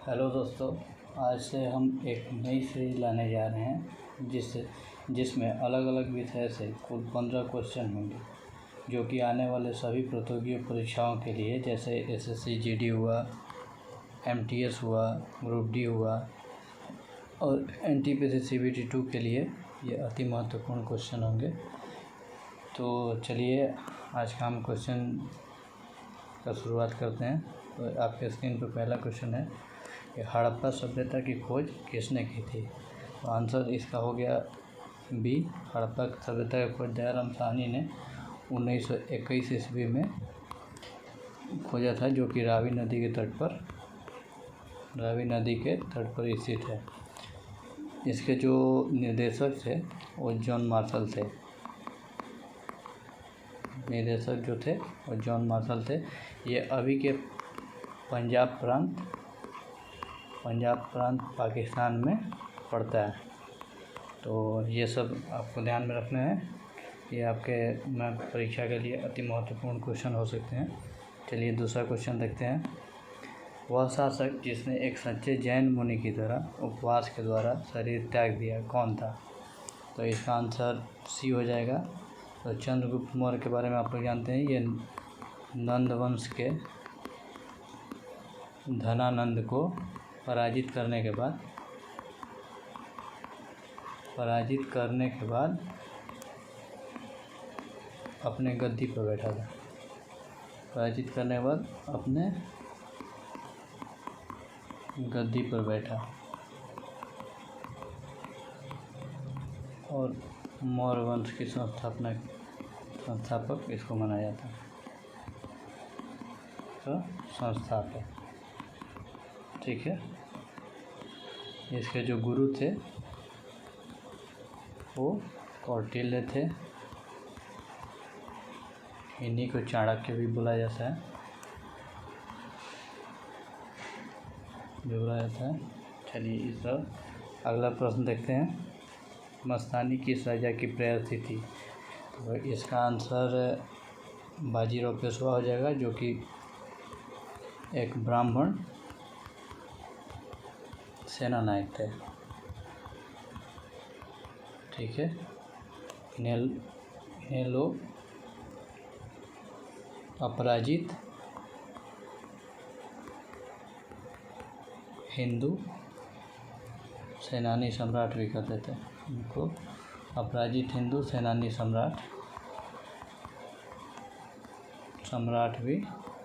Hello दोस्तों, आज से हम एक नई सीरीज लाने जा रहे हैं जिसमें अलग अलग विषय से कुल 15 क्वेश्चन होंगे, जो कि आने वाले सभी प्रतियोगी परीक्षाओं के लिए, जैसे एसएससी जीडी हुआ, एमटीएस हुआ, ग्रुप डी हुआ और एनटीपीसी सीबीटी 2 के लिए ये अति महत्वपूर्ण क्वेश्चन होंगे। तो चलिए आज का हम क्वेश्चन का शुरुआत करते हैं। तो आपके स्क्रीन पर पहला क्वेश्चन है कि हड़प्पा सभ्यता की खोज किसने की थी। तो आंसर इसका हो गया बी, हड़प्पा सभ्यता की खोज दयाराम साहनी ने 1921 ईस्वी में खोजा था, जो कि रावी नदी के तट पर स्थित है। इसके जो निर्देशक थे वो जॉन मार्शल थे। ये अभी के पंजाब प्रांत पाकिस्तान में पड़ता है। तो ये सब आपको ध्यान में रखना है, ये आपके परीक्षा के लिए अति महत्वपूर्ण क्वेश्चन हो सकते हैं। चलिए दूसरा क्वेश्चन देखते हैं। वह शासक जिसने एक सच्चे जैन मुनि की तरह उपवास के द्वारा शरीर त्याग दिया कौन था। तो इसका आंसर सी हो जाएगा। तो चंद्रगुप्त मौर्य के बारे में आप लोग जानते हैं। ये नंद वंश के धनानंद को पराजित करने के बाद अपने गद्दी पर बैठा था। पराजित करने के बाद अपने गद्दी पर बैठा और मौर्य वंश की संस्थापक इसको माना जाता है। तो संस्थापक, ठीक है। इसके जो गुरु थे वो कौटिल्य थे। इन्हीं को चाणक्य भी बोला जाता है। चलिए इस अगला प्रश्न देखते हैं। मस्तानी किस राजा की प्रेयसी थी। तो इसका आंसर बाजीराव पेशवा हो जाएगा, जो कि एक ब्राह्मण सेना नायक थे, ठीक है। इन्हें लोग अपराजित हिंदू सेनानी सम्राट भी कहते थे। उनको अपराजित हिंदू सेनानी सम्राट भी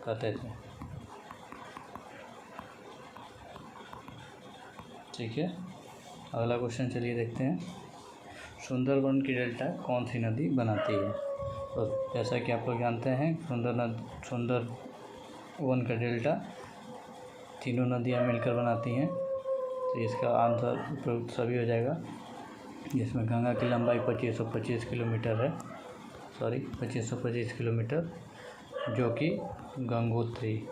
कहते थे, ठीक है। अगला क्वेश्चन चलिए देखते हैं। सुंदरवन की डेल्टा कौन सी नदी बनाती है। तो जैसा कि आप लोग जानते हैं, सुंदरवन का डेल्टा तीनों नदियाँ मिलकर बनाती हैं। तो इसका आंसर उपयुक्त सभी हो जाएगा, जिसमें गंगा की लंबाई 2525 किलोमीटर, जो कि गंगोत्री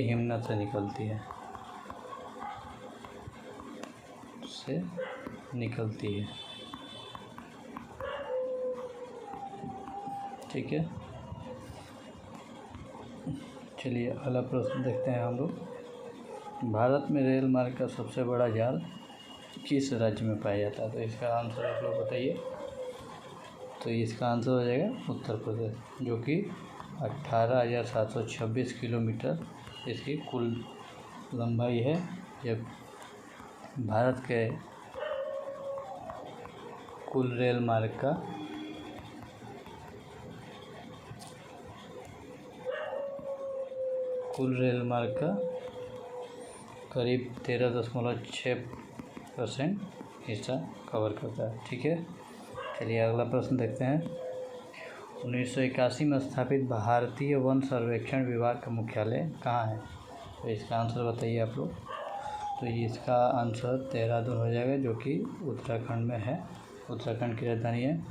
हिमनद से निकलती है, ठीक है। चलिए अगला प्रश्न देखते हैं हम लोग। भारत में रेल मार्ग का सबसे बड़ा जाल किस राज्य में पाया जाता है। तो इसका आंसर आप लोग बताइए। तो इसका आंसर हो जाएगा उत्तर प्रदेश, जो कि 18,726 किलोमीटर इसकी कुल लंबाई है। जब भारत के कुल रेल मार्ग का करीब 13.6% हिस्सा कवर करता है, ठीक है। चलिए अगला प्रश्न देखते हैं। 1981 में स्थापित भारतीय वन सर्वेक्षण विभाग का मुख्यालय कहाँ है। तो इसका आंसर बताइए आप लोग। तो इसका आंसर देहरादून हो जाएगा, जो कि उत्तराखंड में है। उत्तराखंड की राजधानी है।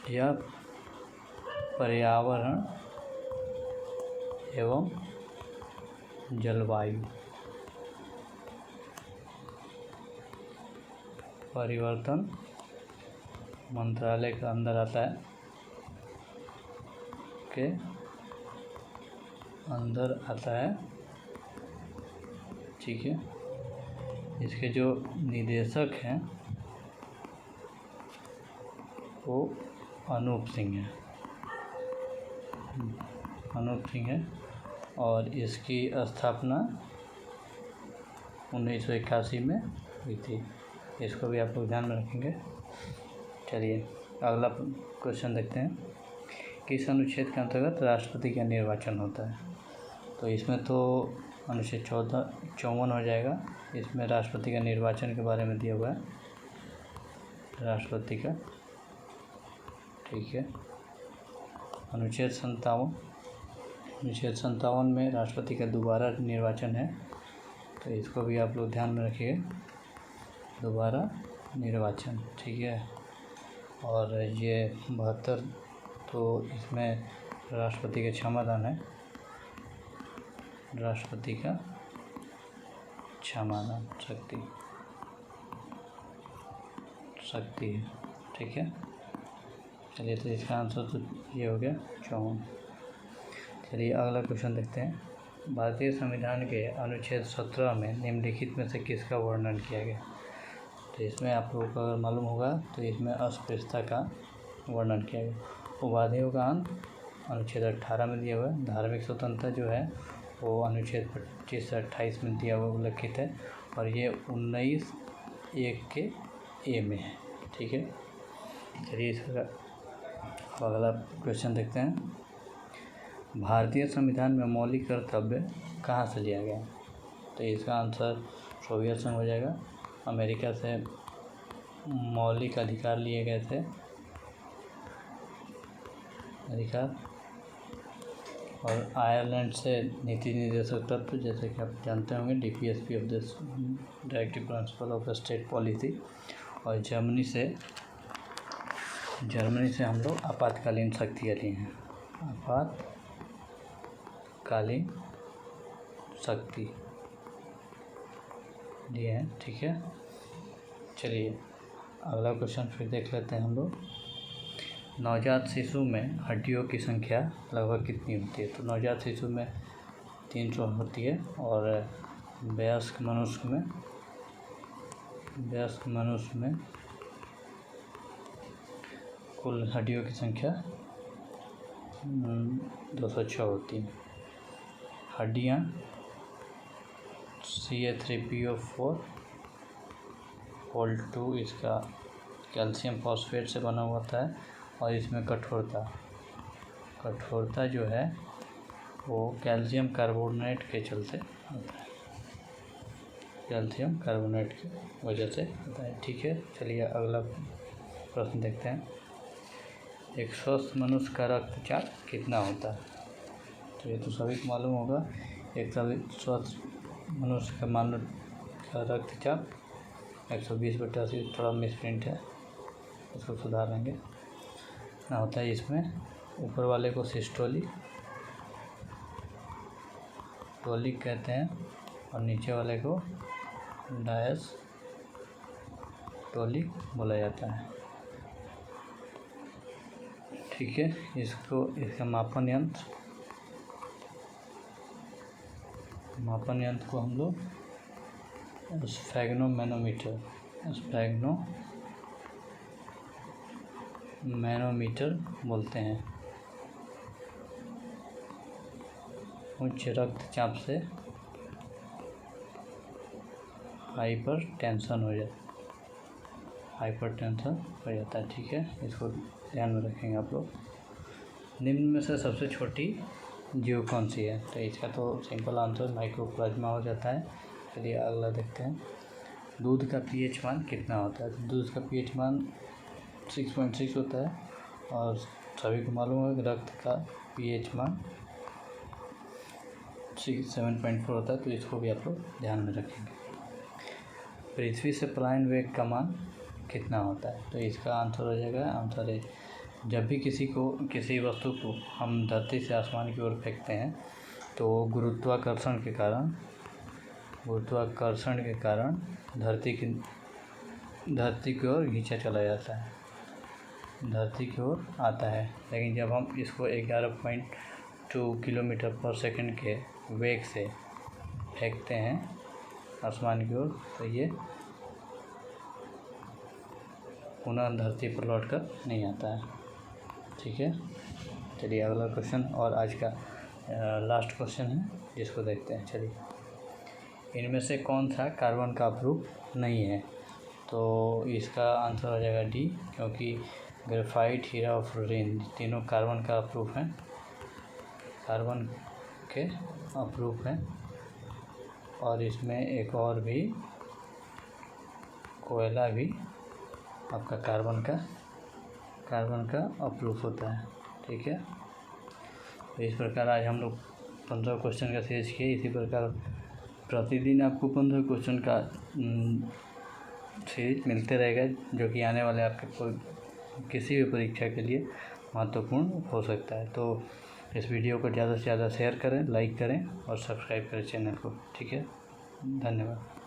यह पर्यावरण एवं जलवायु परिवर्तन मंत्रालय के अंदर आता है। अंदर आता है, ठीक है। इसके जो निदेशक हैं वो अनूप सिंह है, अनूप सिंह है। और इसकी स्थापना 1981 में हुई थी। इसको भी आप लोग ध्यान में रखेंगे। चलिए अगला क्वेश्चन देखते हैं। किस अनुच्छेद के अंतर्गत राष्ट्रपति का निर्वाचन होता है? तो इसमें तो अनुच्छेद 54 हो जाएगा। इसमें राष्ट्रपति का निर्वाचन के बारे में दिया हुआ है, राष्ट्रपति का, ठीक है। अनुच्छेद 57 में राष्ट्रपति का दोबारा निर्वाचन है, तो इसको भी आप लोग ध्यान में रखिए, दोबारा निर्वाचन, ठीक है। और ये 72, तो इसमें राष्ट्रपति का क्षमादान है, राष्ट्रपति का क्षमादान, शक्ति है, ठीक है। चलिए तो इसका आंसर तो ये हो गया 54। चलिए अगला क्वेश्चन देखते हैं। भारतीय संविधान के अनुच्छेद 17 में निम्नलिखित में से किसका वर्णन किया गया? तो इसमें आप लोगों को अगर मालूम होगा तो इसमें अस्पृश्यता का वर्णन किया गया। उपाधियों का अंत अनुच्छेद 18 में दिया हुआ है। धार्मिक स्वतंत्रता जो है वो अनुच्छेद 25 से 28 में दिया हुआ उल्लिखित है, और ये 19(1) के ए में है, ठीक है। चलिए इसका अगला क्वेश्चन देखते हैं। भारतीय संविधान में मौलिक कर्तव्य कहाँ से लिया गया? तो इसका आंसर सोवियत संघ हो जाएगा। अमेरिका से मौलिक अधिकार लिए गए थे, अधिकार, और आयरलैंड से नीति निर्देशक तत्व, जैसे कि आप जानते होंगे, DPSP of this directive principle of state policy. और जर्मनी से हम लोग आपातकालीन शक्तियाँ लिए हैं, आपातकालीन शक्ति लिए हैं, ठीक है। चलिए अगला क्वेश्चन फिर देख लेते हैं हम लोग। नवजात शिशु में हड्डियों की संख्या लगभग कितनी होती है? तो नवजात शिशु में 300 होती है, और वयस्क मनुष्य में कुल हड्डियों की संख्या 206 होती है। हड्डियाँ Ca3PO4 इसका कैल्शियम फॉस्फेट से बना हुआ होता है, और इसमें कठोरता जो है वो कैल्शियम कार्बोनेट के चलते होता है, कैल्शियम कार्बोनेट की वजह से होता है, ठीक है। चलिए अगला प्रश्न देखते हैं। एक स्वस्थ मनुष्य का रक्तचाप कितना होता है? तो ये तो सभी को मालूम होगा। एक स्वस्थ मनुष्य का रक्तचाप 120/80, थोड़ा मिसप्रिंट है, इसको सुधारेंगे ना होता है। इसमें ऊपर वाले को सिस्टोलिक कहते हैं, और नीचे वाले को डायस्टोलिक बोला जाता है, ठीक है। इसका मापन यंत्र को हम लोग स्फैग्नोमैनोमीटर बोलते हैं। उच्च रक्तचाप से हाइपरटेंशन हो जाता है, ठीक है। इसको ध्यान में रखेंगे आप लोग। निम्न में से सबसे छोटी जीव कौन सी है? तो इसका तो सिंपल आंसर माइक्रोप्लाज्मा हो जाता है। चलिए अगला देखते हैं। दूध का pH मान कितना होता है? तो दूध का pH मान 6.6 होता है, और सभी को मालूम है कि रक्त का pH मान 7.4 होता है, तो इसको भी आप लोग ध्यान में रखेंगे। पृथ्वी से पलायन वेग का मान कितना होता है? तो इसका आंसर हो जाएगा, आंसर है, जब भी किसी वस्तु को हम धरती से आसमान की ओर फेंकते हैं तो गुरुत्वाकर्षण के कारण धरती की ओर खींचा चला जाता है, धरती की ओर आता है। लेकिन जब हम इसको किलोमीटर पर सेकंड के वेग से फेंकते हैं आसमान की ओर, तो ये पुनः धरती पर लौट कर नहीं आता है। ठीक है, चलिए अगला क्वेश्चन और आज का लास्ट क्वेश्चन है जिसको देखते हैं। चलिए, इनमें से कौन सा कार्बन का अप्रूफ नहीं है? तो इसका आंसर हो जाएगा डी, क्योंकि ग्रेफाइट, हीरा और फ्लोरीन तीनों कार्बन का अप्रूफ हैं, कार्बन के अप्रूफ हैं। और इसमें एक और भी कोयला भी आपका कार्बन का अप्रूफ होता है। ठीक है, तो इस प्रकार आज हम लोग 15 क्वेश्चन का सीरीज किए। इसी प्रकार प्रतिदिन आपको 15 क्वेश्चन का सीरीज मिलते रहेगा, जो कि आने वाले आपके किसी भी परीक्षा के लिए महत्वपूर्ण हो सकता है। तो इस वीडियो को ज़्यादा से ज़्यादा शेयर करें, लाइक करें और सब्सक्राइब करें चैनल को। ठीक है, धन्यवाद।